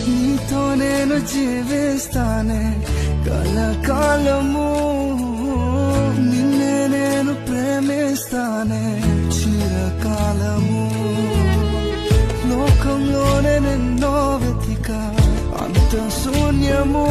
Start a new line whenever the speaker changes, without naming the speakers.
నీతో నేను జీవిస్తానే కలకాలము, నిన్నే నేను ప్రేమిస్తానే చిరకాలము. లోకంలోనే నిన్నో వెతిక అంత శూన్యము,